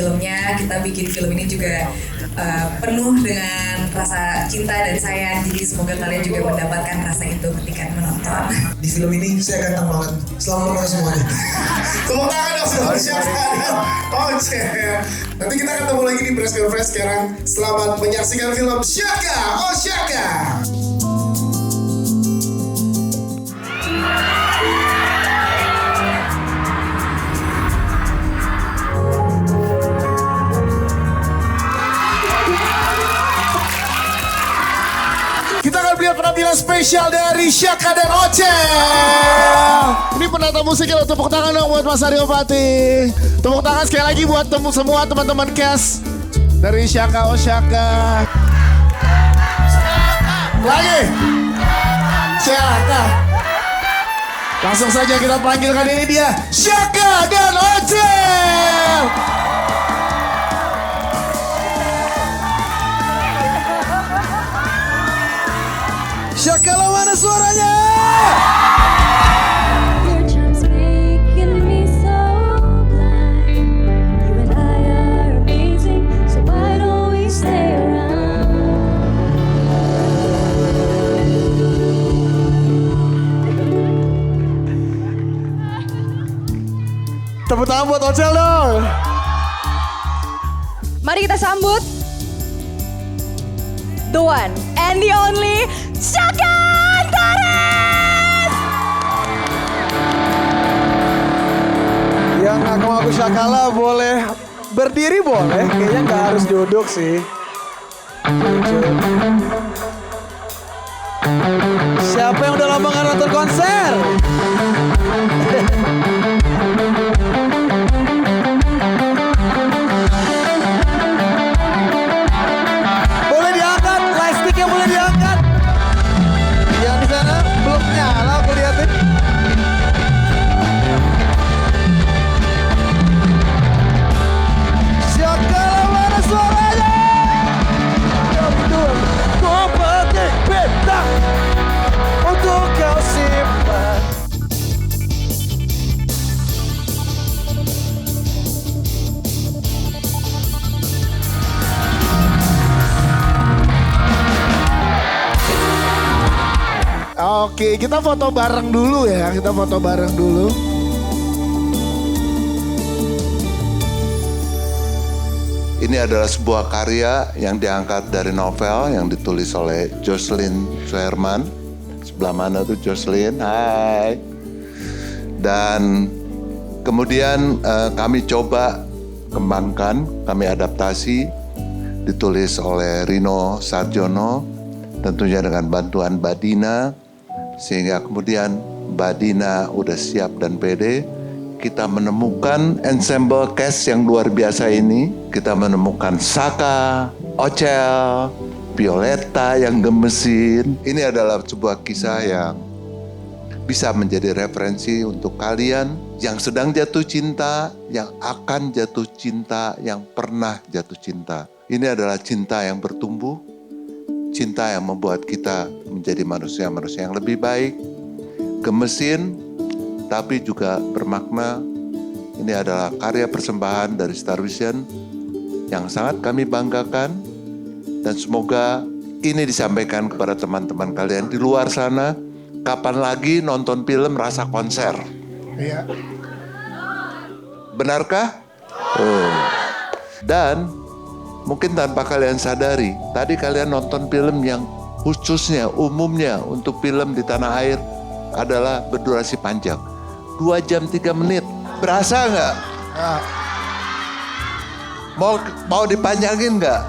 filmnya. Kita bikin film ini juga penuh dengan rasa cinta dan sayang. Jadi semoga kalian juga mendapatkan rasa itu ketika menonton. Di film ini saya ganteng banget. Selamat menonton semuanya. Tepuk tangan dong sama Syaka dan Oce. Nanti kita ketemu lagi di press conference sekarang. Selamat menyaksikan film Syaka Osyaka. Kita akan melihat penampilan spesial dari Syaka dan Oce. Ini penata musiknya, tepuk tangan dong buat Mas Aryo Pati. Tepuk tangan sekali lagi buat semua teman-teman cast dari Syaka Osyaka. Lagi. Syaka. Langsung saja kita panggilkan, ini dia Syaka dan Oce. Syaka, lo mana suaranya? Your charms making me so blind. You and I are amazing, so why don't we stay around? Tepuk tangan buat Ocel dong. Mari kita sambut the one and the only Syaka Antares. Yang ngaku-ngaku Syakala boleh berdiri, boleh. Kayaknya nggak harus duduk sih. Siapa yang udah lama nggak nonton konser? Boleh diangkat, lightsticknya boleh diangkat. Yang di sana belum nyala, aku liatin. Syaka, mana suaranya? Betul, kau pakai peta untuk kau simpan. Oke, kita foto bareng dulu ya. Kita foto bareng dulu. Ini adalah sebuah karya yang diangkat dari novel yang ditulis oleh Jocelyn Suherman. Sebelah mana tuh Jocelyn? Hai. Dan kemudian kami coba kembangkan, kami adaptasi, ditulis oleh Rino Sarjono, tentunya dengan bantuan Mbak Dina, sehingga kemudian Mbak Dina udah siap dan pede. Kita menemukan ensemble cast yang luar biasa ini. Kita menemukan Saka, Ocel, Violeta yang gemesin. Ini adalah sebuah kisah yang bisa menjadi referensi untuk kalian yang sedang jatuh cinta, yang akan jatuh cinta, yang pernah jatuh cinta. Ini adalah cinta yang bertumbuh, cinta yang membuat kita menjadi manusia-manusia yang lebih baik, gemesin, tapi juga bermakna. Ini adalah karya persembahan dari Star Vision yang sangat kami banggakan, dan semoga ini disampaikan kepada teman-teman kalian di luar sana. Kapan lagi nonton film rasa konser? Iya. Benarkah? Oh. Dan mungkin tanpa kalian sadari, tadi kalian nonton film yang khususnya, umumnya untuk film di tanah air adalah berdurasi panjang. 2 jam 3 menit. Berasa nggak? Mau dipanjangin nggak?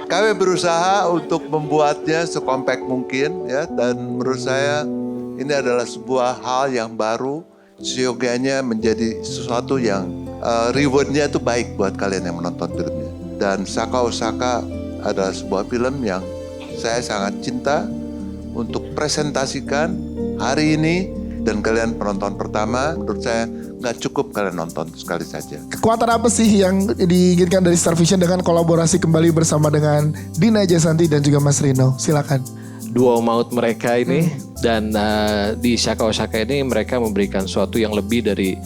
Kami berusaha untuk membuatnya sekompak mungkin ya, dan menurut saya ini adalah sebuah hal yang baru, seyogianya menjadi sesuatu yang rewardnya itu baik buat kalian yang menonton filmnya. Dan Syaka Osyaka adalah sebuah film yang saya sangat cinta untuk presentasikan hari ini, dan kalian penonton pertama, menurut saya nggak cukup kalian nonton sekali saja. Kekuatan apa sih yang diinginkan dari Star Vision dengan kolaborasi kembali bersama dengan Dina Jasanti dan juga Mas Rino? Silakan. Duo maut mereka ini dan di Syaka Osyaka ini mereka memberikan sesuatu yang lebih dari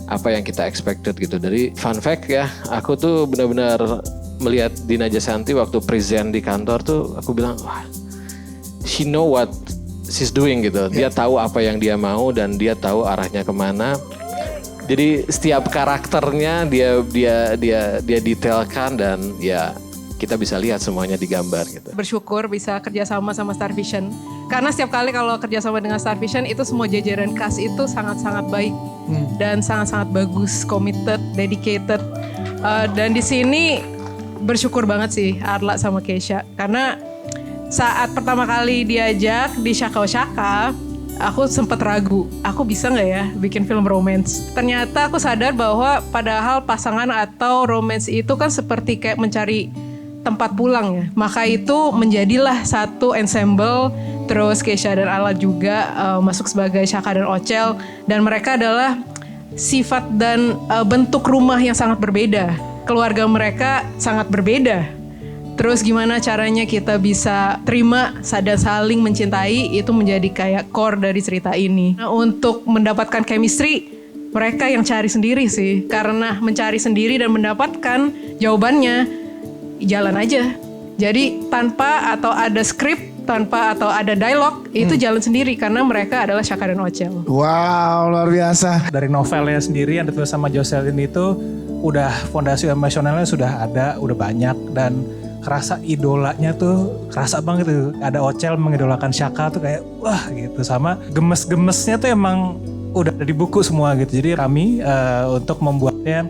apa yang kita expected gitu. Dari fun fact ya, aku tuh benar-benar melihat Dina Jasanti waktu present di kantor tuh, aku bilang, wah, she know what she's doing gitu. Dia tahu apa yang dia mau dan dia tahu arahnya kemana. Jadi setiap karakternya dia detailkan dan ya kita bisa lihat semuanya di gambar gitu. Bersyukur bisa kerjasama sama Star Vision. Karena setiap kali kalau kerjasama dengan Star Vision itu semua jajaran cast itu sangat-sangat baik. Dan sangat-sangat bagus, committed, dedicated. Dan di sini bersyukur banget sih Arla sama Keisha. Karena saat pertama kali diajak di Shaka Oshaka, aku sempat ragu, aku bisa nggak ya bikin film romance? Ternyata aku sadar bahwa padahal pasangan atau romance itu kan seperti kayak mencari tempat pulang ya. Maka itu menjadilah satu ensemble. Terus Keisha dan Arla juga masuk sebagai Shaka dan Ocel. Dan mereka adalah sifat dan bentuk rumah yang sangat berbeda. Keluarga mereka sangat berbeda. Terus gimana caranya kita bisa terima dan saling mencintai, itu menjadi kayak core dari cerita ini. Nah, untuk mendapatkan chemistry, mereka yang cari sendiri sih. Karena mencari sendiri dan mendapatkan jawabannya, jalan aja. Jadi tanpa atau ada skrip, tanpa atau ada dialog, itu jalan sendiri. Karena mereka adalah Shaka dan Ocel. Wow, luar biasa. Dari novelnya sendiri yang ditulis sama Jocelyn itu, udah fondasi emosionalnya sudah ada, udah banyak. Dan kerasa idolanya tuh kerasa banget tuh. Ada Ocel mengidolakan Shaka tuh kayak wah gitu. Sama gemes-gemesnya tuh emang udah ada di buku semua gitu. Jadi kami untuk membuatnya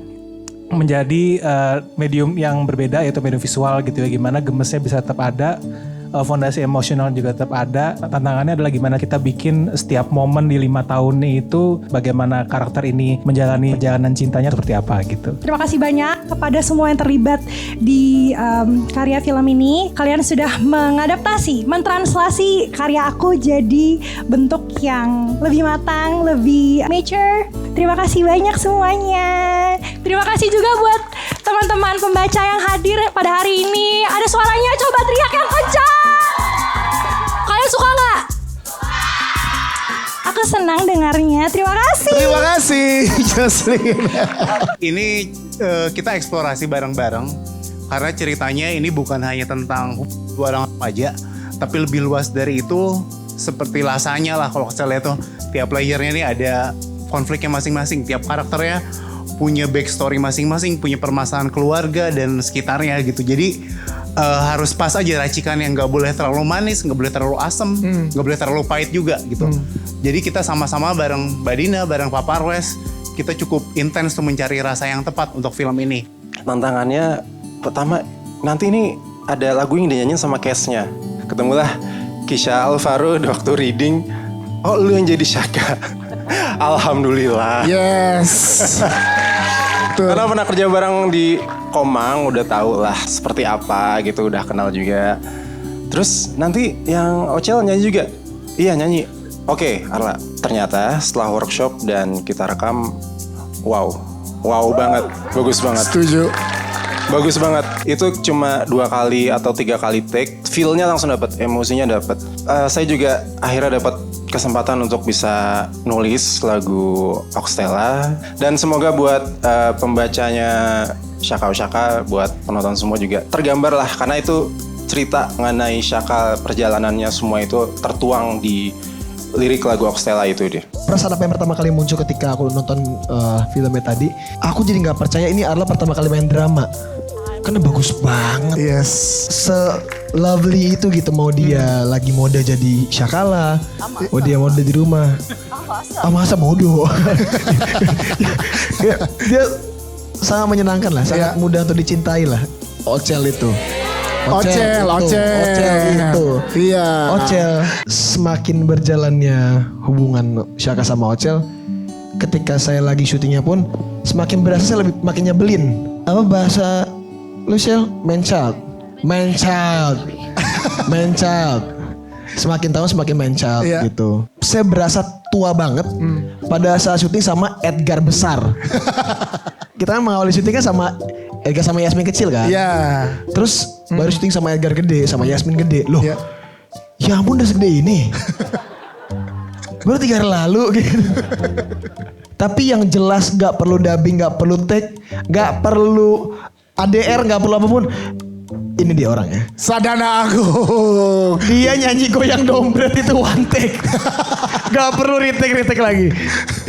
menjadi medium yang berbeda, yaitu medium visual gitu ya. Gimana gemesnya bisa tetap ada, fondasi emosional juga tetap ada. Tantangannya adalah gimana kita bikin setiap momen di 5 tahun itu, bagaimana karakter ini menjalani perjalanan cintanya seperti apa gitu. Terima kasih banyak kepada semua yang terlibat di karya film ini. Kalian sudah mengadaptasi, mentranslasi karya aku jadi bentuk yang lebih matang, lebih mature. Terima kasih banyak semuanya. Terima kasih juga buat teman-teman pembaca yang hadir pada hari ini. Ada suaranya, coba teriak yang kencang. Kalian suka nggak? Aku senang dengarnya. Terima kasih. Terima kasih, Jocelyn. Ini kita eksplorasi bareng-bareng karena ceritanya ini bukan hanya tentang dua orang aja, tapi lebih luas dari itu. Seperti lasanya lah kalau saya lihat tuh, tiap layernya ini ada konfliknya masing-masing, tiap karakternya punya backstory masing-masing, punya permasalahan keluarga dan sekitarnya gitu. Jadi harus pas aja racikan yang nggak boleh terlalu manis, nggak boleh terlalu asem, nggak boleh terlalu pahit juga gitu. Jadi kita sama-sama bareng Mbak Dina, bareng Pak Parwes, kita cukup intens untuk mencari rasa yang tepat untuk film ini. Tantangannya pertama, nanti ini ada lagu yang dinyanyiin sama cast-nya. Ketemulah Keisha Alvaro waktu reading, oh lu yang jadi Shaka. Alhamdulillah. Yes. Karena pernah kerja bareng di Komang, udah tahu lah seperti apa gitu, udah kenal juga. Terus nanti yang Ocel nyanyi juga? Iya nyanyi. Oke, Arla. Ternyata setelah workshop dan kita rekam, wow banget, bagus banget. Setuju. Bagus banget. Itu cuma 2 kali atau 3 kali take, feel-nya langsung dapat, emosinya dapat. Saya juga akhirnya dapat kesempatan untuk bisa nulis lagu Oxtella, dan semoga buat pembacanya Shaka Oshaka, buat penonton semua juga tergambar lah, karena itu cerita mengenai Shaka, perjalanannya semua itu tertuang di lirik lagu Oxtella itu deh. Perasaan apa yang pertama kali muncul ketika aku nonton filmnya tadi, aku jadi nggak percaya ini adalah pertama kali main drama. Karena bagus banget. Yes. Se-lovely itu gitu. Mau dia lagi mode jadi Shakala, mau dia mode di rumah. Masa bodoh. dia sangat menyenangkan lah, sangat mudah untuk dicintai lah. Ocel itu. Ocel itu. Iya. Ocel, semakin berjalannya hubungan Shaka sama Ocel, ketika saya lagi syutingnya pun semakin berasa saya lebih makin nyebelin. Apa bahasa Lucille? Man child. Semakin tahun semakin man child gitu. Saya berasa tua banget pada saat syuting sama Edgar besar. Kita kan mengawali syuting kan sama Edgar sama Yasmin kecil kan. Iya. Terus baru syuting sama Edgar gede, sama Yasmin gede. Loh, ya ampun udah segede ini. baru 3 hari lalu gitu. Tapi yang jelas gak perlu dubbing, gak perlu take, gak perlu ADR, gak perlu apapun. Ini dia orangnya. Sadana Agung. Dia nyanyi goyang dompet itu one take. Gak perlu retake lagi.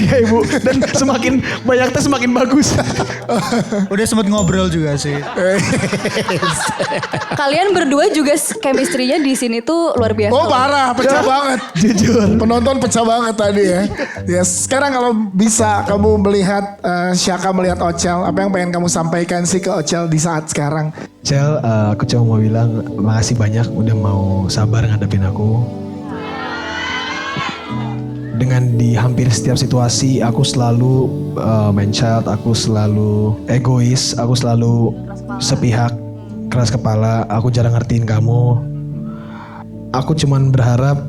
Ya ibu. Dan semakin banyak tes semakin bagus. Udah sempet ngobrol juga sih. Kalian berdua juga chemistry-nya di sini tuh luar biasa. Oh parah, pecah banget. Jujur. Penonton pecah banget tadi ya. Yes. Sekarang kalau bisa kamu melihat Syaka melihat Ocel, apa yang pengen kamu sampaikan sih ke Ocel di saat sekarang? Cel, aku cuma mau bilang makasih banyak udah mau sabar ngadepin aku. Dengan di hampir setiap situasi aku selalu main child, aku selalu egois, aku selalu sepihak, keras kepala, aku jarang ngertiin kamu. Aku cuman berharap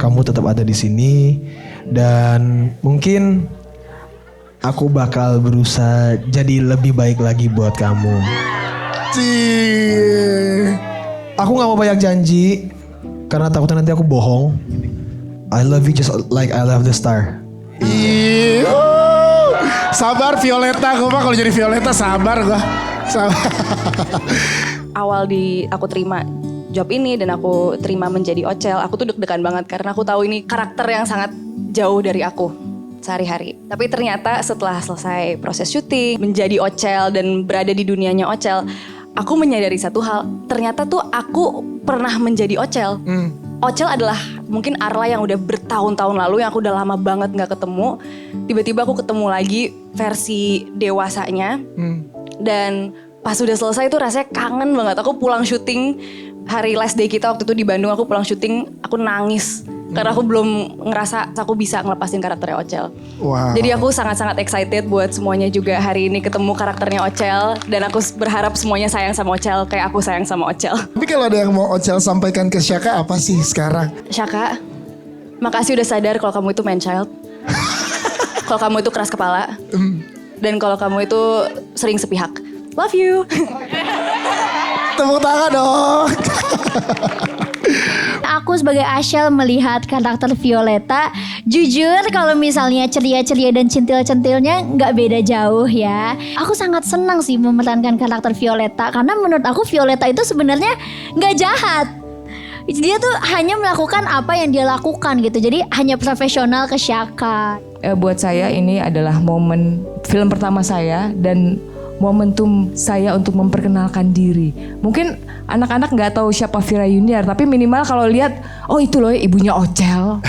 kamu tetap ada di sini dan mungkin aku bakal berusaha jadi lebih baik lagi buat kamu. Aku gak mau banyak janji karena takutnya nanti aku bohong. I love you just like I love the star. Sabar Violeta, gue mah kalau jadi Violeta sabar gue. Awal aku terima job ini dan aku terima menjadi Ocel, aku tuh deg-degan banget karena aku tahu ini karakter yang sangat jauh dari aku sehari-hari. Tapi ternyata setelah selesai proses syuting, menjadi Ocel dan berada di dunianya Ocel, aku menyadari satu hal, ternyata tuh aku pernah menjadi Ocel. Ocel adalah mungkin Arla yang udah bertahun-tahun lalu yang aku udah lama banget gak ketemu. Tiba-tiba aku ketemu lagi versi dewasanya. Dan pas udah selesai tuh rasanya kangen banget. Aku pulang syuting hari last day kita waktu itu di Bandung, aku pulang syuting, aku nangis. Karena aku belum ngerasa aku bisa ngelepasin karakternya Ocel. Wow. Jadi aku sangat-sangat excited buat semuanya juga hari ini ketemu karakternya Ocel. Dan aku berharap semuanya sayang sama Ocel kayak aku sayang sama Ocel. Tapi kalau ada yang mau Ocel sampaikan ke Syaka apa sih sekarang? Syaka, makasih udah sadar kalau kamu itu man child. Kalau kamu itu keras kepala. Dan kalau kamu itu sering sepihak. Love you. Tepuk tangan dong. Aku sebagai Ashel melihat karakter Violeta, jujur kalau misalnya ceria-ceria dan centil-centilnya nggak beda jauh ya. Aku sangat senang sih memerankan karakter Violeta karena menurut aku Violeta itu sebenarnya nggak jahat. Dia tuh hanya melakukan apa yang dia lakukan gitu. Jadi hanya profesional ke Syaka. Buat saya ini adalah momen film pertama saya dan momentum saya untuk memperkenalkan diri. Mungkin anak-anak nggak tahu siapa Vira Yuniar, tapi minimal kalau lihat, oh itu loh ibunya Ocel.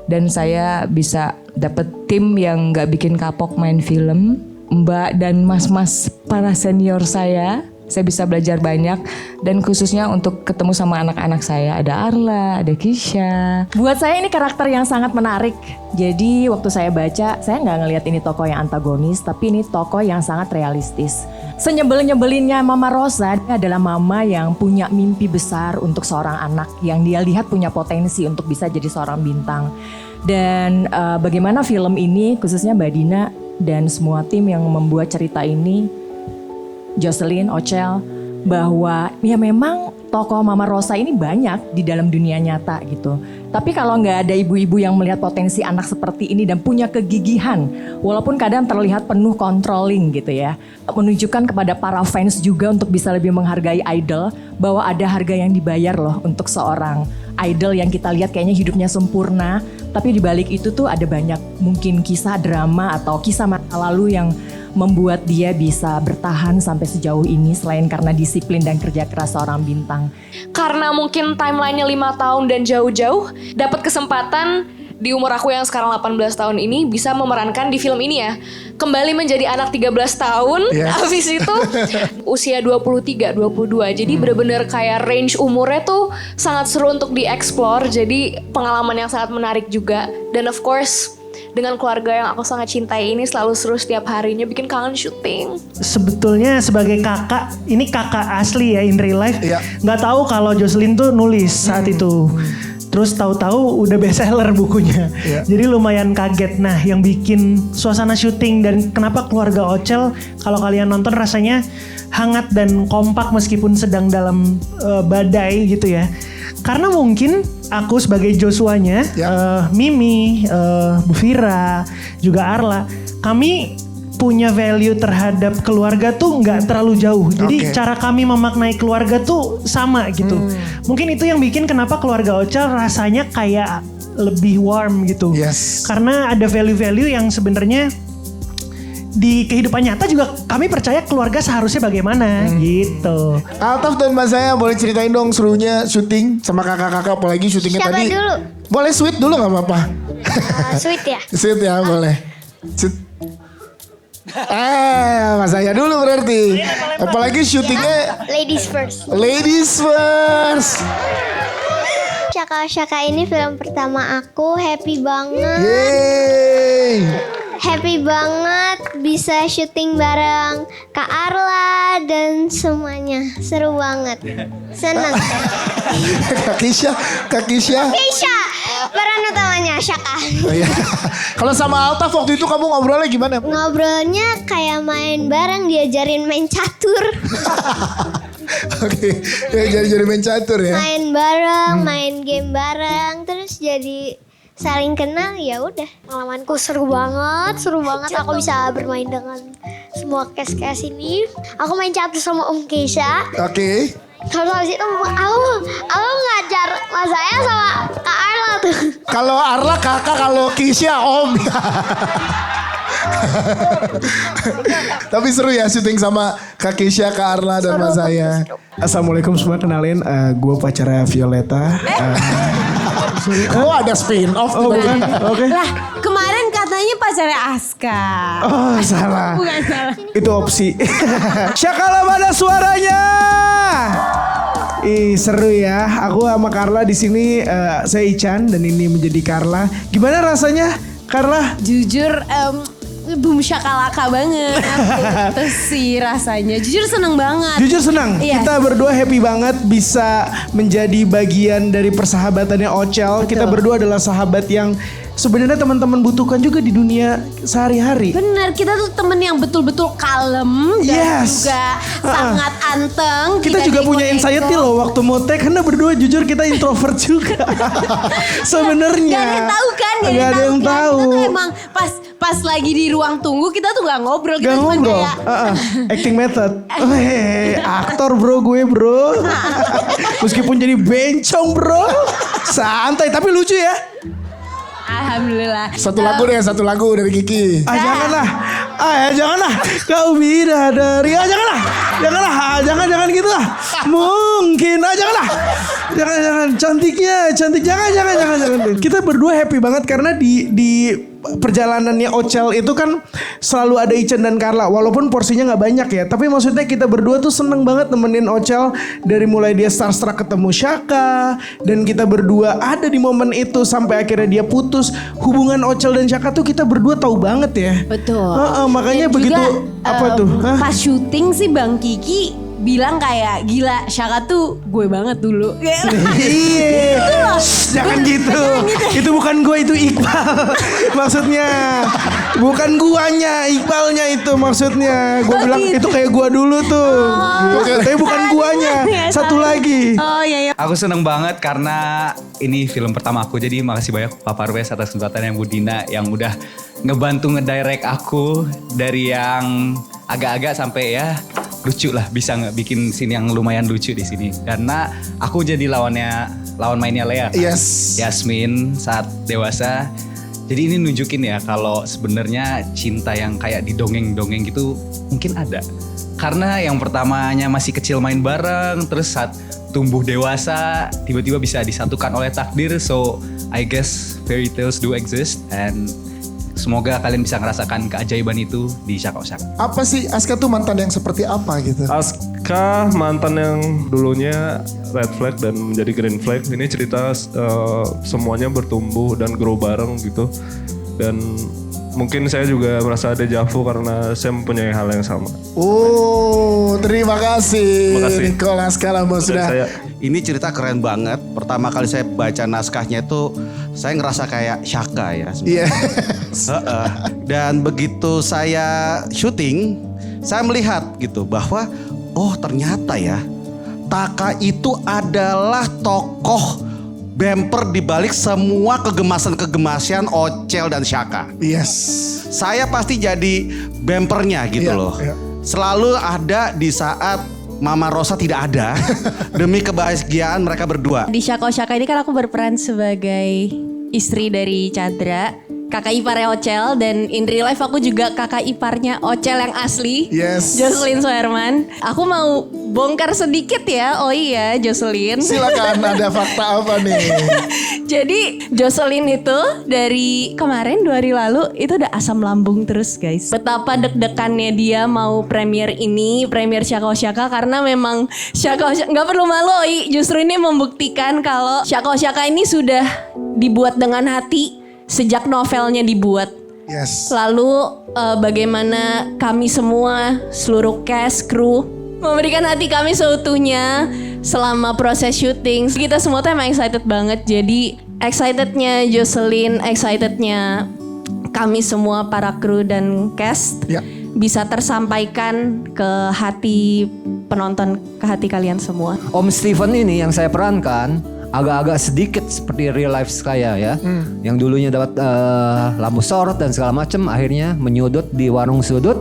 Dan saya bisa dapet tim yang nggak bikin kapok main film. Mbak dan mas-mas para senior saya bisa belajar banyak. Dan khususnya untuk ketemu sama anak-anak saya, ada Arla, ada Kisha. Buat saya ini karakter yang sangat menarik. Jadi waktu saya baca, saya nggak ngelihat ini tokoh yang antagonis, tapi ini tokoh yang sangat realistis. Senyebel-nyebelinnya Mama Rosa adalah mama yang punya mimpi besar untuk seorang anak yang dia lihat punya potensi untuk bisa jadi seorang bintang. Dan bagaimana film ini, khususnya Mbak Dina dan semua tim yang membuat cerita ini, Jocelyn, Ocel, bahwa ya memang tokoh Mama Rosa ini banyak di dalam dunia nyata gitu. Tapi kalau nggak ada ibu-ibu yang melihat potensi anak seperti ini dan punya kegigihan, walaupun kadang terlihat penuh controlling gitu ya, menunjukkan kepada para fans juga untuk bisa lebih menghargai idol, bahwa ada harga yang dibayar loh untuk seorang idol yang kita lihat kayaknya hidupnya sempurna, tapi di balik itu tuh ada banyak mungkin kisah drama atau kisah masa lalu yang membuat dia bisa bertahan sampai sejauh ini selain karena disiplin dan kerja keras seorang bintang. Karena mungkin timelinenya 5 tahun dan jauh-jauh, dapat kesempatan di umur aku yang sekarang 18 tahun ini bisa memerankan di film ini ya. Kembali menjadi anak 13 tahun, habis itu usia 23, 22. Jadi bener-bener kayak range umurnya tuh sangat seru untuk dieksplor. Jadi pengalaman yang sangat menarik juga. Dan of course dengan keluarga yang aku sangat cintai ini selalu seru setiap harinya, bikin kangen syuting. Sebetulnya sebagai kakak, ini kakak asli ya in real life. Nggak tahu kalau Jocelyn tuh nulis saat itu. Terus tahu-tahu udah bestseller bukunya. Jadi lumayan kaget. Nah, yang bikin suasana syuting dan kenapa keluarga Ocel kalau kalian nonton rasanya hangat dan kompak meskipun sedang dalam badai gitu ya. Karena mungkin aku sebagai Joshua-nya, Mimi, Bu Vira, juga Arla, kami punya value terhadap keluarga tuh nggak terlalu jauh. Jadi cara kami memaknai keluarga tuh sama gitu. Mungkin itu yang bikin kenapa keluarga Ocel rasanya kayak lebih warm gitu. Karena ada value-value yang sebenarnya di kehidupan nyata juga kami percaya keluarga seharusnya bagaimana gitu. Altaf dan Mas saya boleh ceritain dong serunya syuting sama kakak-kakak, apalagi syutingnya Siapa tadi. dulu? Boleh sweet dulu gak apa-apa? Sweet ya? Sweet ya boleh. Mas saya dulu berarti. Apalagi syutingnya Ladies first. ladies first. Syaka ini film pertama aku, happy banget. Yeay. Happy banget bisa syuting bareng Kak Arla dan semuanya. Seru banget. Senang. Kak Kisha. Keisha, peran utamanya Syaka. Oh, iya. Kalau sama Altaf waktu itu kamu ngobrolnya gimana? Ngobrolnya kayak main bareng, diajarin main catur. Oke, ya jadi main catur ya. Main bareng, main game bareng, terus jadi saling kenal, ya udah. Pengalamanku seru banget aku bisa bermain dengan semua cast ini. Aku main catur sama Om Keisha. Oke. Terus habis itu aku ngajar Mas saya sama Kak Arla tuh. Kalau Arla kakak, kalau Kisha om. Tapi seru ya syuting sama Kak Kisha, Kak Arla dan Mas saya. Assalamualaikum semua, kenalin gue pacarnya Violeta. Oh ada spin off. Oh bukan, oke. Lah kemarin katanya pacarnya Aska. Oh salah. Bukan salah. Itu opsi. Syakala mana suaranya? Ih seru ya. Aku sama Carla di sini. Saya Ican dan ini menjadi Carla. Gimana rasanya, Carla? Jujur boom syakalaka banget. Terus sih rasanya. Jujur seneng banget. Jujur senang. Iya. Kita berdua happy banget bisa menjadi bagian dari persahabatannya Ocel. Betul. Kita berdua adalah sahabat yang sebenarnya teman-teman butuhkan juga di dunia sehari-hari. Bener, kita tuh temen yang betul-betul kalem dan juga sangat anteng. Kita juga punya anxiety loh waktu mau take, karena berdua jujur kita introvert juga. Sebenarnya. Gak ada yang tahu kan? Gak ada yang tahu. Kita tuh emang pas lagi di ruang tunggu kita tuh gak ngobrol. Kita Gak cuma ngobrol. kayak Acting method. Aktor bro gue bro. Meskipun jadi bencong bro. Santai tapi lucu ya. Alhamdulillah. Satu lagu dari Kiki. Janganlah. Janganlah. Kau bidadari. Janganlah. Jangan gitu lah. Mungkin. Janganlah. Jangan. Cantik. Jangan. Kita berdua happy banget karena di perjalanannya Ocel itu kan selalu ada Ican dan Carla. Walaupun porsinya gak banyak ya. Tapi maksudnya kita berdua tuh seneng banget nemenin Ocel. Dari mulai dia starstruck ketemu Syaka. Dan kita berdua ada di momen itu sampai akhirnya dia putus. Hubungan Ocel dan Syaka tuh kita berdua tahu banget ya. Betul. Makanya Dan begitu juga, apa tuh? Pas syuting sih Bang Kiki bilang kayak gila Syaka tuh gue banget dulu. Iya. Jangan gitu. Itu bukan gue, itu Iqbal. Maksudnya bukan guanya, Iqbalnya itu maksudnya. Gue bilang itu kayak gua dulu tuh. Tapi bukan guanya. Satu lagi. Oh iya. Aku seneng banget karena ini film pertama aku. Jadi makasih banyak Pak Parwes atas kesempatan yang Bu Dina yang udah ngebantu ngedirect aku dari yang agak-agak sampai ya lucu lah, bisa bikin scene yang lumayan lucu di sini. Karena aku jadi lawan mainnya Lea kan? Yes. Yasmin saat dewasa. Jadi ini nunjukin ya kalau sebenarnya cinta yang kayak di dongeng-dongeng gitu mungkin ada. Karena yang pertamanya masih kecil main bareng, terus saat tumbuh dewasa tiba-tiba bisa disatukan oleh takdir. So I guess fairy tales do exist and semoga kalian bisa ngerasakan keajaiban itu di Syaka Osak. Apa sih Aska tuh mantan yang seperti apa gitu? Aska mantan yang dulunya red flag dan menjadi green flag. Ini cerita semuanya bertumbuh dan grow bareng gitu. Dan mungkin saya juga merasa ada dejavu karena saya mempunyai hal yang sama. Oh, terima kasih. Terima kasih. Nicholas Kalamo sudah. Ini cerita keren banget. Pertama kali saya baca naskahnya itu saya ngerasa kayak Syaka ya. Iya. Dan begitu saya syuting, saya melihat gitu bahwa oh ternyata ya Taka itu adalah tokoh bumper dibalik semua kegemasan-kegemasan Ocel dan Syaka. Yes. Saya pasti jadi bumpernya gitu loh. Selalu ada di saat Mama Rosa tidak ada demi kebahagiaan mereka berdua. Di Syaka Syaka ini kan aku berperan sebagai istri dari Chandra, kakak iparnya Ocel, dan in real life aku juga kakak iparnya Ocel yang asli. Yes. Jocelyn Soerman. Aku mau bongkar sedikit ya. Oh iya, Jocelyn. Silakan, ada fakta apa nih? Jadi Jocelyn itu dari kemarin 2 hari lalu itu udah asam lambung terus guys. Betapa deg-degannya dia mau premier ini, premier Syaka Syaka, karena memang Syaka nggak perlu malu, Oi. Justru ini membuktikan kalau Syaka Syaka ini sudah dibuat dengan hati sejak novelnya dibuat. Yes. Lalu bagaimana kami semua, seluruh cast, kru memberikan hati kami seutuhnya selama proses syuting. Kita semua tuh emang excited banget. Jadi excitednya Jocelyn, excitednya kami semua para kru dan cast bisa tersampaikan ke hati penonton, ke hati kalian semua. Om Steven ini yang saya perankan agak-agak sedikit seperti real life saya ya. Yang dulunya dapat lampu sorot dan segala macam, akhirnya menyudut di warung sudut,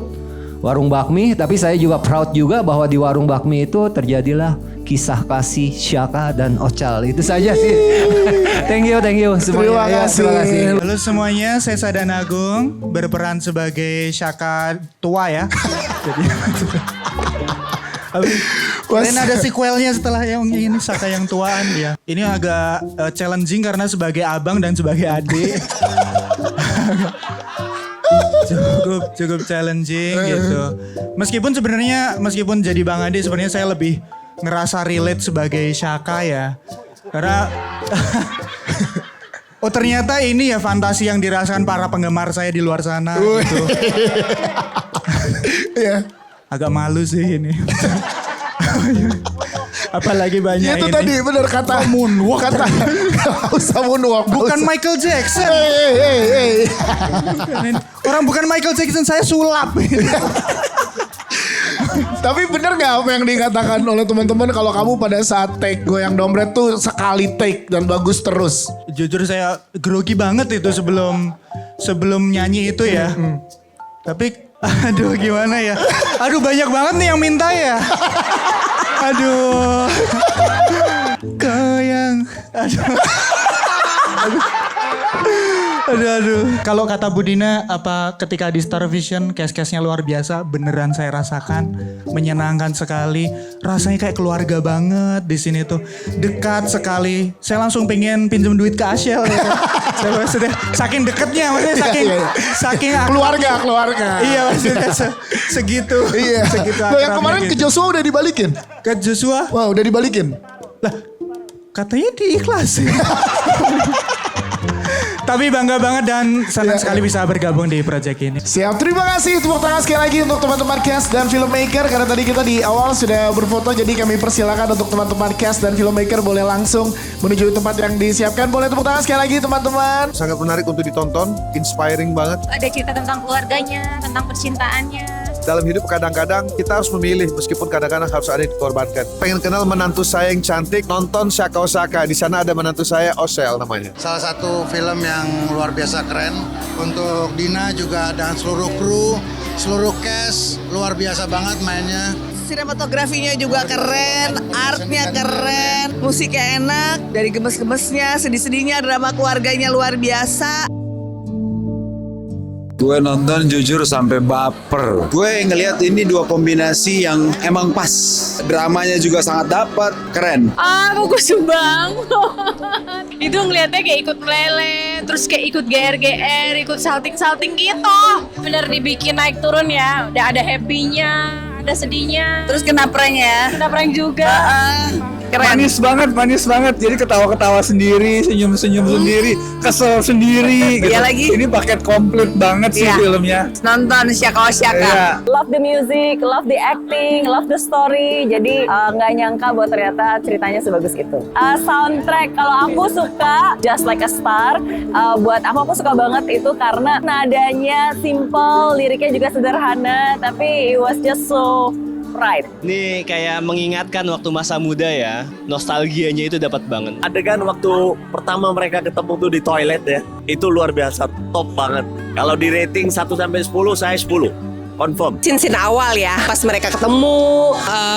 warung bakmi. Tapi saya juga proud juga bahwa di warung bakmi itu terjadilah kisah kasih Syaka dan Ocel. Itu saja sih. Thank you semuanya. Terima kasih. Halo semuanya, saya Sadan Agung, berperan sebagai Syaka tua ya. Jadi dan ada sequelnya setelah yang ini Syaka yang tuaan dia. Ini agak challenging karena sebagai abang dan sebagai adik. cukup challenging gitu. Meskipun jadi Bang Ade sebenarnya saya lebih ngerasa relate sebagai Syaka ya. Karena oh ternyata ini ya fantasi yang dirasakan para penggemar saya di luar sana gitu. Agak malu sih ini. Apalagi banyak itu ini. tadi bener kata moonwalk, kata gak usah moonwalk. Bukan Michael Jackson. Orang bukan Michael Jackson, saya sulap. Tapi bener gak apa yang dikatakan oleh teman-teman kalau kamu pada saat take goyang dompet tuh sekali take dan bagus terus? Jujur saya grogi banget itu sebelum nyanyi itu ya. Tapi aduh gimana ya. Aduh banyak banget nih yang minta ya. Aduh. Goyang. Aduh. Kalau kata Budina, apa ketika di Star Vision cast-castnya luar biasa, beneran saya rasakan menyenangkan sekali. Rasanya kayak keluarga banget di sini tuh, dekat sekali. Saya langsung pengen pinjam duit ke Ashel ya. Saya sudah saking deketnya, maksudnya saking keluarga. Iya maksudnya segitu. Iya. Segitu Loh, yang kemarin gitu. ke Joshua udah dibalikin? Ke Joshua? Wah udah dibalikin. Lah katanya diikhlasin. Tapi bangga banget dan senang sekali bisa bergabung di proyek ini. Siap, terima kasih. Tepuk tangan sekali lagi untuk teman-teman cast dan filmmaker. Karena tadi kita di awal sudah berfoto, jadi kami persilakan untuk teman-teman cast dan filmmaker boleh langsung menuju tempat yang disiapkan. Boleh tepuk tangan sekali lagi teman-teman. Sangat menarik untuk ditonton, inspiring banget. Ada cerita tentang keluarganya, tentang percintaannya. Dalam hidup kadang-kadang kita harus memilih, meskipun kadang-kadang harus ada yang dikorbankan. Pengen kenal menantu saya yang cantik, nonton Syaka Syaka. Di sana ada menantu saya, Ocel namanya. Salah satu film yang luar biasa keren. Untuk Dina juga dan seluruh kru, seluruh cast, luar biasa banget mainnya. Sinematografinya juga keren, artnya keren, musiknya enak, dari gemes-gemesnya, sedih-sedihnya, drama keluarganya luar biasa. Gue nonton jujur sampai baper. Gue ngelihat ini dua kombinasi yang emang pas. Dramanya juga sangat dapat, keren. Bagus banget. Itu ngeliatnya kayak ikut meleleh, terus kayak ikut GR-GR, ikut salting-salting gitu. Bener dibikin naik turun ya, udah ada happy-nya, ada sedihnya. Terus kena prank ya? Kena prank juga. Keren. Manis banget. Jadi ketawa-ketawa sendiri, senyum-senyum sendiri, kesel sendiri. Gitu. Iya lagi. Ini paket komplit banget sih filmnya. Nonton Syaka Syaka. Iya. Love the music, love the acting, love the story. Jadi nggak nyangka bahwa ternyata ceritanya sebagus itu. Soundtrack kalau aku suka Just Like a Star. Buat aku suka banget itu karena nadanya simple, liriknya juga sederhana, tapi it was just so Pride. Ini kayak mengingatkan waktu masa muda ya. Nostalgianya itu dapat banget. Adegan waktu pertama mereka ketemu tuh di toilet ya. Itu luar biasa, top banget. Kalau di rating 1 sampai 10, saya 10. Confirm. Scene awal ya, pas mereka ketemu,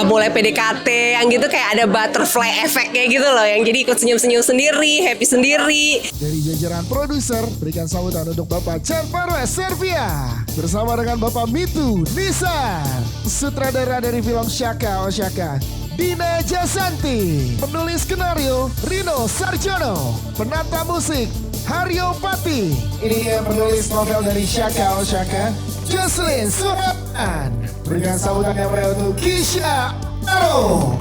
mulai PDKT, yang gitu kayak ada butterfly effect-nya gitu loh, yang jadi ikut senyum-senyum sendiri, happy sendiri. Dari jajaran produser, berikan sambutan untuk Bapak Chan Parwes Servia bersama dengan Bapak Mitu Nisar, sutradara dari film Shaka Oshaka, Dina Jasanti, penulis skenario Rino Sarjono, penata musik Haryo Pati. Ini dia penulis novel dari Shaka Oshaka, Jocelyn Suherman. Berikan sambutan yang meriah untuk Kisha Aro.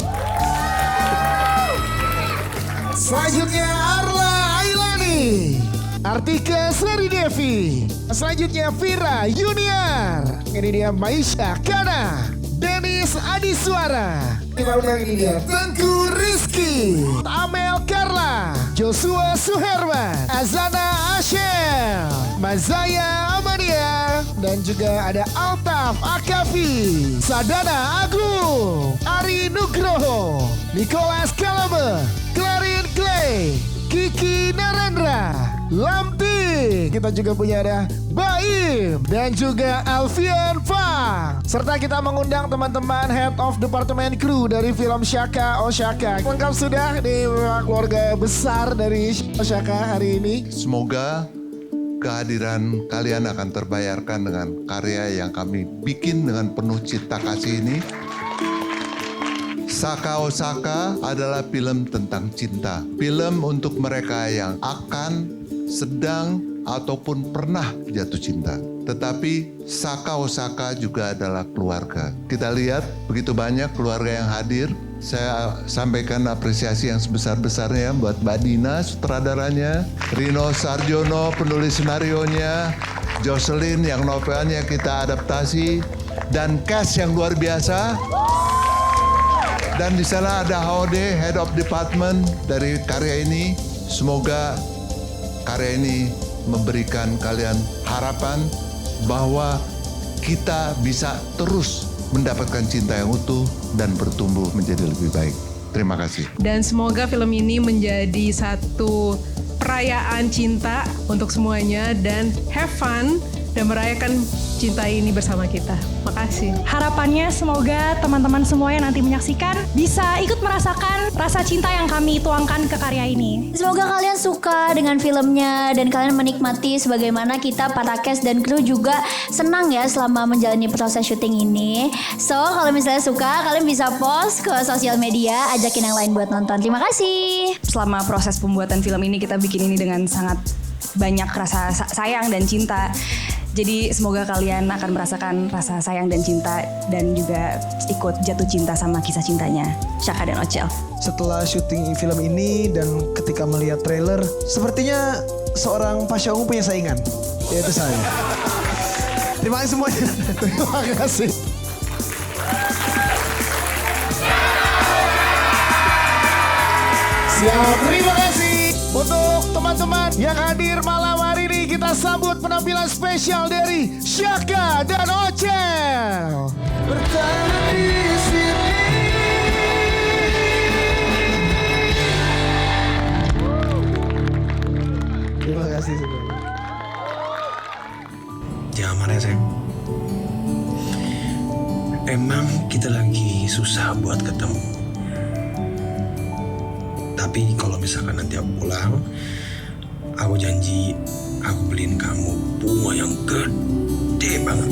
Selanjutnya Arla Ailani, Artika Sri Devi. Selanjutnya Vira Junior. Ini dia Maisha Kana, Dennis Adiswara. Ini dia Tengku Rizky, Amel Carla, Joshua Suherman, Azana Ashel, Mazaya Amania, dan juga ada Altaf Akafi, Sadana Agung, Ari Nugroho, Nicholas Kalame, Clarin Clay, Kiki Narendra, Lamti. Kita juga punya ada Baim dan juga Alfian Fang. Serta kita mengundang teman-teman Head of Department Crew dari film Shaka Oshaka. Lengkap sudah di keluarga besar dari Oshaka hari ini. Semoga kehadiran kalian akan terbayarkan dengan karya yang kami bikin dengan penuh cinta kasih ini. Shaka Oshaka adalah film tentang cinta. Film untuk mereka yang akan, sedang, ataupun pernah jatuh cinta. Tetapi Shaka Oshaka juga adalah keluarga. Kita lihat begitu banyak keluarga yang hadir. Saya sampaikan apresiasi yang sebesar-besarnya buat Mbak Dina, sutradaranya, Rino Sarjono, penulis senarionya, Jocelyn yang novelnya kita adaptasi, dan cast yang luar biasa. Dan di sana ada Hode, Head of Department dari karya ini. Semoga karya ini memberikan kalian harapan bahwa kita bisa terus mendapatkan cinta yang utuh dan bertumbuh menjadi lebih baik. Terima kasih. Dan semoga film ini menjadi satu perayaan cinta untuk semuanya dan have fun dan merayakan cinta ini bersama kita. Makasih. Harapannya semoga teman-teman semua yang nanti menyaksikan bisa ikut merasakan rasa cinta yang kami tuangkan ke karya ini. Semoga kalian suka dengan filmnya dan kalian menikmati sebagaimana kita para cast dan kru juga senang ya selama menjalani proses syuting ini. So kalau misalnya suka kalian bisa post ke sosial media, ajakin yang lain buat nonton. Terima kasih. Selama proses pembuatan film ini kita bikin ini dengan sangat banyak rasa sayang dan cinta. Jadi semoga kalian akan merasakan rasa sayang dan cinta dan juga ikut jatuh cinta sama kisah cintanya Shaka dan Ocel. Setelah syuting film ini dan ketika melihat trailer, sepertinya seorang Pasha Ungu punya saingan, yaitu saya. Terima kasih semuanya. Terima kasih. Siap, terima kasih. Untuk teman-teman yang hadir malam hari ini, kita sambut penampilan spesial dari Shaka dan Ocel. Bertahan di sini. Terima kasih semuanya. Jangan marah ya, sayang. Emang kita lagi susah buat ketemu. Tapi kalau misalkan nanti aku pulang, aku janji aku beliin kamu bunga yang gede banget.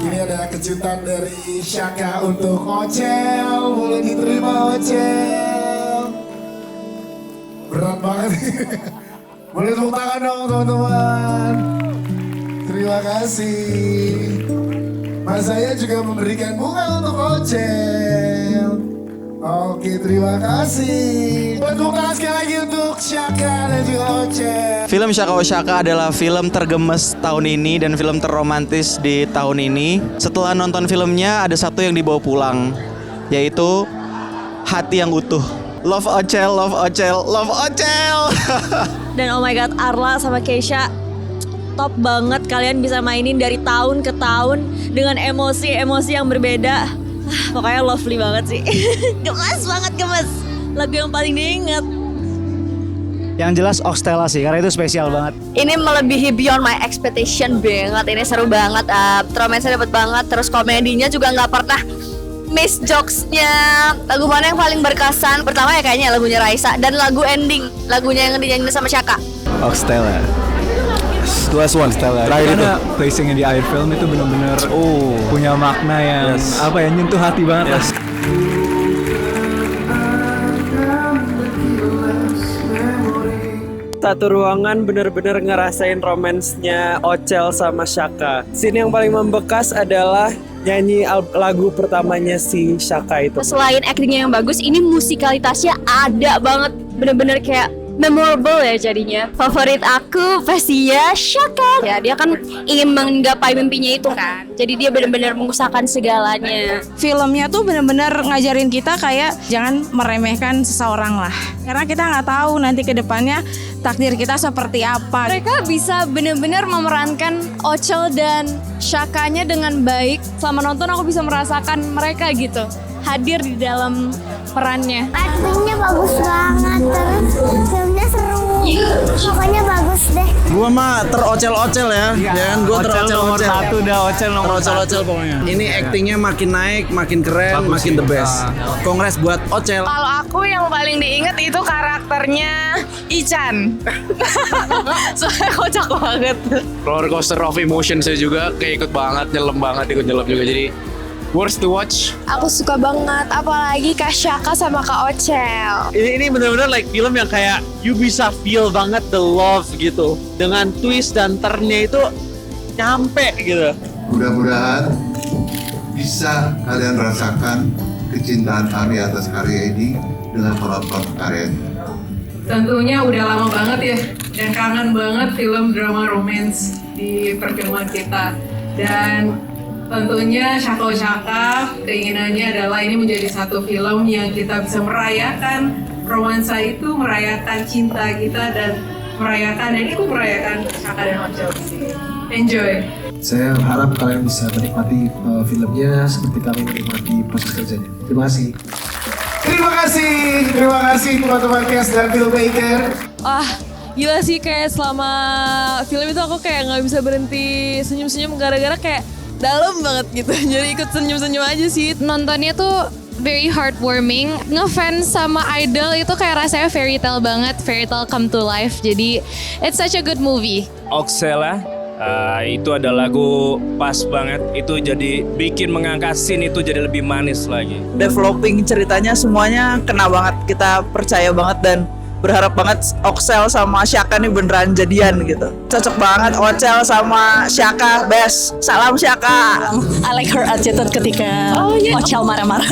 Ini ada kejutan dari Shaka untuk Ocel. Boleh diterima Ocel. Berat banget. Boleh tepuk tangan dong teman-teman. Terima kasih. Mas saya juga memberikan bunga untuk Ocel. Oke, terima kasih. Tepuk tangan sekali lagi untuk Shaka dan juga Ocel. Film Shaka Oshaka adalah film tergemes tahun ini dan film terromantis di tahun ini. Setelah nonton filmnya ada satu yang dibawa pulang, yaitu hati yang utuh. Love Ocel, love Ocel, love Ocel. Dan oh my god, Arla sama Keisha top banget. Kalian bisa mainin dari tahun ke tahun dengan emosi-emosi yang berbeda. Pokoknya lovely banget sih. Gemes banget, gemes. Lagu yang paling diingat. Yang jelas Oxtella sih, karena itu spesial banget. Ini melebihi beyond my expectation banget. Ini seru banget. Romance-nya dapet banget. Terus komedinya juga nggak pernah miss jokes-nya. Lagu mana yang paling berkesan? Pertama ya kayaknya lagunya Raisa. Dan lagu ending. Lagunya yang dinyanyiin sama Syaka. Oxtella. Last one, Stella. Karena placing di akhir film itu benar-benar punya makna yang nyentuh hati banget. Satu ruangan bener-bener ngerasain romansnya Ocel sama Syaka. Scene yang paling membekas adalah nyanyi lagu pertamanya si Syaka itu. Selain aktingnya yang bagus, ini musikalitasnya ada banget. Bener-bener kayak memorable ya jadinya. Favorit aku pasti ya Syaka. Ya dia kan ingin menggapai mimpinya itu kan. Jadi dia benar-benar mengusahakan segalanya. Filmnya tuh benar-benar ngajarin kita kayak jangan meremehkan seseorang lah. Karena kita nggak tahu nanti ke depannya takdir kita seperti apa. Mereka bisa benar-benar memerankan Ocel dan Syakanya dengan baik. Selama nonton aku bisa merasakan mereka gitu. Hadir di dalam perannya. Aktingnya bagus banget, terus filmnya seru. Pokoknya bagus deh. Gua mah terocel-ocel ya. Ya kan gua terocel-ocel. Ocel nomor Terocel-ocel pokoknya. Ini aktingnya makin naik, makin keren, makin the best. Kongres buat Ocel. Kalau aku yang paling diinget itu karakternya Ichan. Soalnya kocak banget. Roller coaster of emotion saya juga kayak ikut banget, nyelam banget, ikut nyelam juga, jadi worth to watch. Aku suka banget, apalagi Kak Syaka sama Kak Ocel. Ini benar-benar like film yang kayak you bisa feel banget the love gitu. Dengan twist dan turn-nya itu nyampe gitu. Mudah-mudahan bisa kalian rasakan kecintaan kami atas karya ini dengan menonton karya ini. Tentunya udah lama banget ya, dan kangen banget film drama romance di perfilman kita. Dan tentunya Syaka keinginannya adalah ini menjadi satu film yang kita bisa merayakan romansa itu, merayakan cinta kita, dan ikut merayakan Syaka dan Ocel di sini. Enjoy! Saya harap kalian bisa menikmati filmnya seperti kami menikmati proses kerjanya. Terima kasih. Terima kasih teman-teman cast dan filmmaker. Gila sih, kayak selama film itu aku kayak nggak bisa berhenti senyum-senyum gara-gara kayak dalam banget gitu. Jadi ikut senyum-senyum aja sih. Nontonnya tuh very heartwarming. Ngefans sama idol itu kayak rasanya fairy tale banget. Fairy tale come to life. Jadi it's such a good movie. Oxtella, itu ada lagu pas banget. Itu jadi bikin mengangkat scene itu jadi lebih manis lagi. Developing ceritanya semuanya kena banget. Kita percaya banget dan berharap banget Ocel sama Syaka nih beneran jadian gitu. Cocok banget Ocel sama Syaka, best. Salam Syaka. I like her attitude ketika Ocel marah-marah.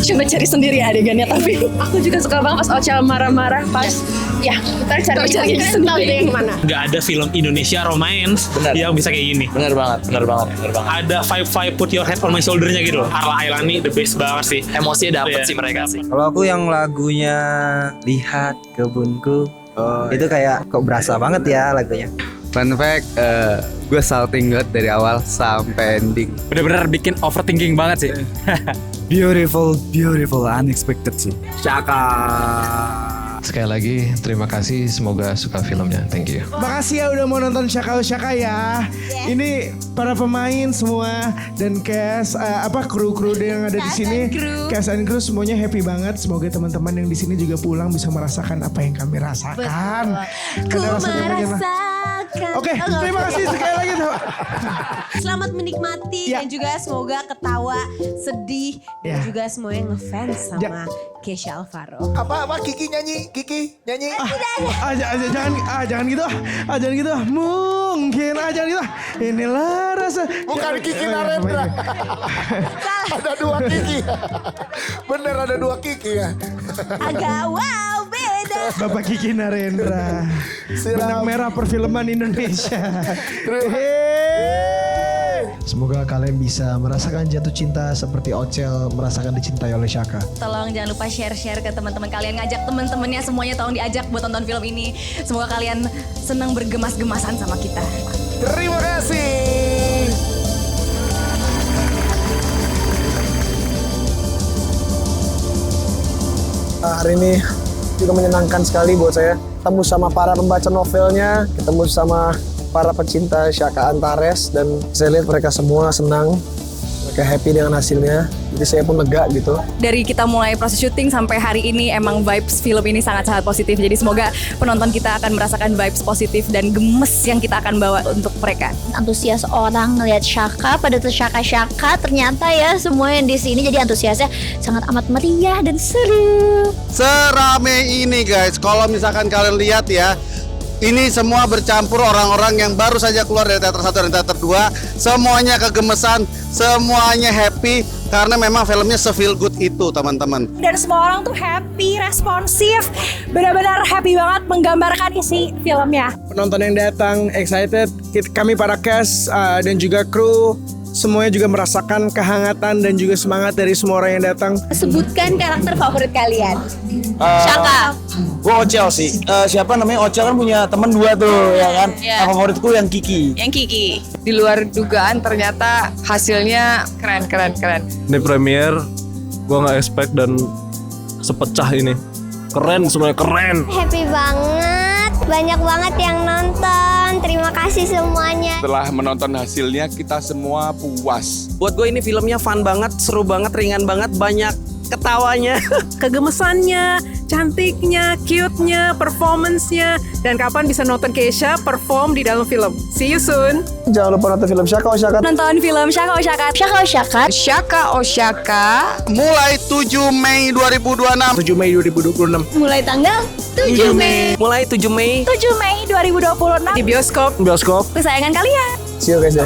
Coba cari sendiri adegannya, tapi aku juga suka banget pas Ocel marah-marah. Pas kita cari sendiri yang mana. Nggak ada film Indonesia romance yang bisa kayak gini. Bener banget. Ada vibe put your head on my shoulder-nya gitu loh. Arla Ailani the best banget sih. Emosinya dapet sih mereka sih. Kalau aku yang lagunya Lihat Kebunku, itu kayak kok berasa banget ya lagunya. Fun fact, gue salting banget dari awal sampai ending. Bener-bener bikin overthinking banget sih. Beautiful, unexpected sih. Syaka. Sekali lagi terima kasih, semoga suka filmnya. Thank you. Makasih ya udah mau nonton Syaka ya. Ini para pemain semua dan cast kru-kru yang ada di sini. Cast and crew semuanya happy banget. Semoga teman-teman yang di sini juga pulang bisa merasakan apa yang kami rasakan. Oke, terima kasih sekali lagi. Selamat menikmati dan juga semoga ketawa, sedih, dan juga semuanya ngefans sama Kesha Alvaro. Apa Kiki nyanyi? Jangan gitu. Mungkin jangan gitu. Inilah rasa. Bukan Kiki Narendra. Ada dua Kiki. Bener ada dua Kiki ya. Agak wow, beda. Bapak Kiki Narendra. Benang merah perfilman Indonesia. Semoga kalian bisa merasakan jatuh cinta seperti Ocel merasakan dicintai oleh Syaka. Tolong jangan lupa share ke teman-teman kalian, ngajak teman-temannya semuanya, tolong diajak buat nonton film ini. Semoga kalian senang bergemas-gemasan sama kita. Terima kasih. Hari ini juga menyenangkan sekali buat saya. Ketemu sama para pembaca novelnya, ketemu sama para pecinta Syaka Antares, dan saya lihat mereka semua senang, mereka happy dengan hasilnya. Jadi saya pun lega gitu. Dari kita mulai proses syuting sampai hari ini emang vibes film ini sangat-sangat positif. Jadi semoga penonton kita akan merasakan vibes positif dan gemes yang kita akan bawa untuk mereka. Antusias orang ngelihat Syaka pada tuh Syaka ternyata ya semua yang di sini jadi antusiasnya sangat amat meriah dan seru. Serame ini guys, kalau misalkan kalian lihat ya, ini semua bercampur orang-orang yang baru saja keluar dari teater 1 dan teater 2. Semuanya kegemesan, semuanya happy karena memang filmnya se-feel good itu, teman-teman. Dan semua orang tuh happy, responsif, benar-benar happy banget menggambarkan isi filmnya. Penonton yang datang excited, kami para cast dan juga kru semuanya juga merasakan kehangatan dan juga semangat dari semua orang yang datang. Sebutkan karakter favorit kalian. Syaka. Gue Ocel sih. Siapa namanya Ocel kan punya teman 2 tuh ya kan. Iya. Favoritku yang Kiki. Yang Kiki. Di luar dugaan ternyata hasilnya keren. Ini premier, gue nggak expect dan sepecah ini. Keren, semuanya keren. Happy banget, banyak banget yang nonton. Terima kasih semuanya. Setelah menonton hasilnya kita semua puas. Buat gue ini filmnya fun banget, seru banget, ringan banget, banyak ketawanya. Kegemesannya, cantiknya, cute-nya, performance-nya, dan kapan bisa nonton Keisha perform di dalam film. See you soon. Jangan lupa nonton film Syaka Osyaka. Nonton film Syaka Osyaka. Syaka Osyaka. Mulai 7 Mei 2026. 7 Mei 2026. Mulai tanggal 7 Mei. Mulai 7 Mei. 7 Mei 2026. Di bioskop. Bioskop. Kesayangan kalian. See you guys ya.